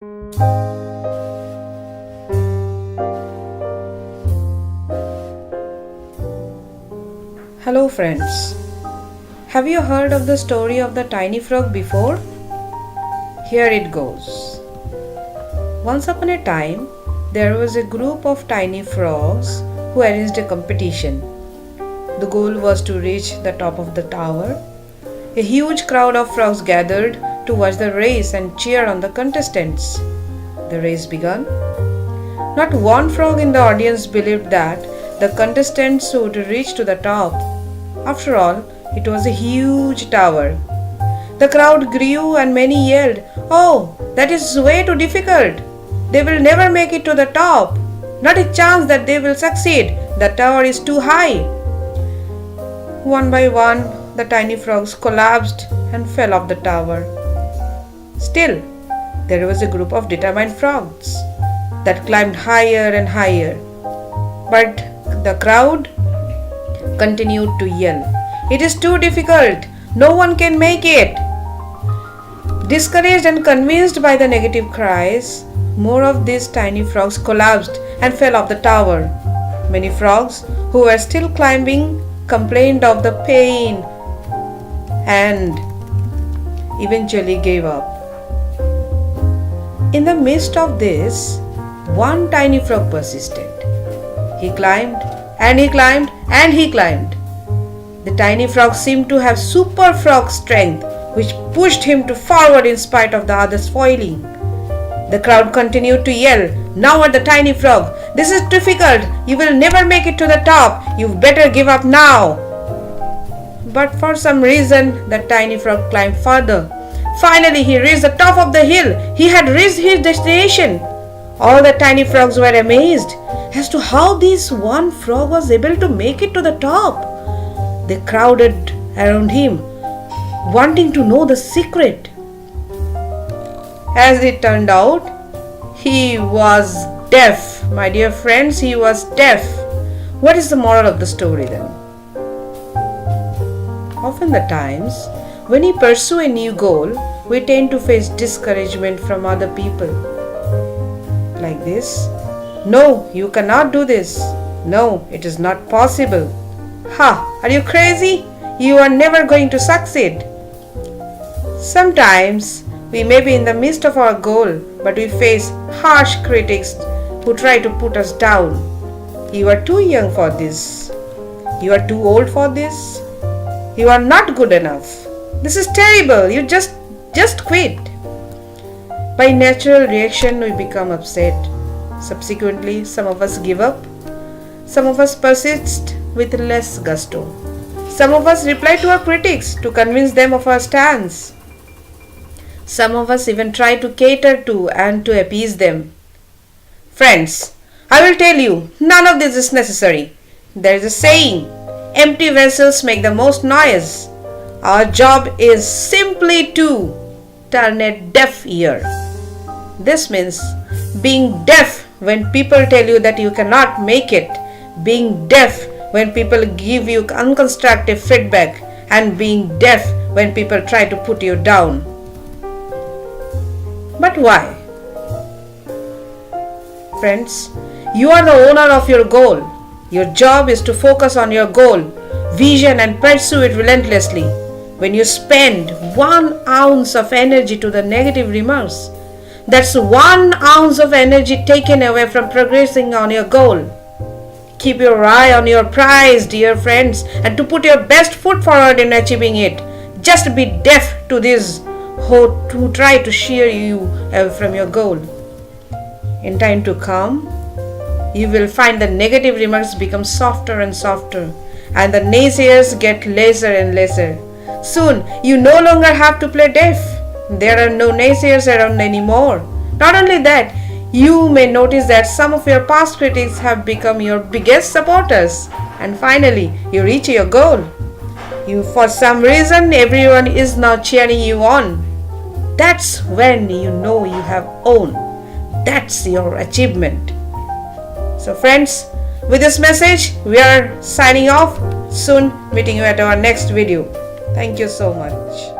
Hello friends, have you heard of the story of the tiny frog before? Here it goes. Once upon a time, there was a group of tiny frogs who arranged a competition. The goal was to reach the top of the tower. A huge crowd of frogs gathered to watch the race and cheer on the contestants. The race began. Not one frog in the audience believed that the contestants would reach to the top. After all, it was a huge tower. The crowd grew and many yelled, "Oh, that is way too difficult. They will never make it to the top. Not a chance that they will succeed. The tower is too high." One by one, the tiny frogs collapsed and fell off the tower. Still, there was a group of determined frogs that climbed higher and higher. But the crowd continued to yell, "It is too difficult. No one can make it." Discouraged and convinced by the negative cries, more of these tiny frogs collapsed and fell off the tower. Many frogs who were still climbing complained of the pain and eventually gave up. In the midst of this, one tiny frog persisted. He climbed and he climbed and he climbed. The tiny frog seemed to have super frog strength, which pushed him to forward in spite of the others foiling. The crowd continued to yell, now at the tiny frog, "This is difficult. You will never make it to the top. You better give up now." But for some reason, the tiny frog climbed further. Finally, he reached the top of the hill. He had reached his destination. All the tiny frogs were amazed as to how this one frog was able to make it to the top. They crowded around him, wanting to know the secret. As it turned out, he was deaf. My dear friends, he was deaf. What is the moral of the story then? Often the times, when we pursue a new goal, we tend to face discouragement from other people. Like this, "No, you cannot do this. No, it is not possible. Ha, are you crazy? You are never going to succeed." Sometimes we may be in the midst of our goal, but we face harsh critics who try to put us down. "You are too young for this. You are too old for this. You are not good enough. This is terrible. You just quit." By natural reaction, we become upset. Subsequently, some of us give up. Some of us persist with less gusto. Some of us reply to our critics to convince them of our stance. Some of us even try to cater to and to appease them. Friends, I will tell you, none of this is necessary. There is a saying, empty vessels make the most noise. Our job is simply to turn a deaf ear. This means being deaf when people tell you that you cannot make it, being deaf when people give you unconstructive feedback, and being deaf when people try to put you down. But why? Friends, you are the owner of your goal. Your job is to focus on your goal, vision, and pursue it relentlessly. When you spend 1 ounce of energy to the negative remarks, that's 1 ounce of energy taken away from progressing on your goal. Keep your eye on your prize, dear friends, and to put your best foot forward in achieving it. Just be deaf to these who try to shear you away from your goal. In time to come, you will find the negative remarks become softer and softer, and the naysayers get lesser and lesser. Soon, you no longer have to play deaf. There are no naysayers around anymore. Not only that, you may notice that some of your past critics have become your biggest supporters. And finally, you reach your goal. For some reason, everyone is now cheering you on. That's when you know you have won. That's your achievement. So friends, with this message, we are signing off. Soon meeting you at our next video. Thank you so much.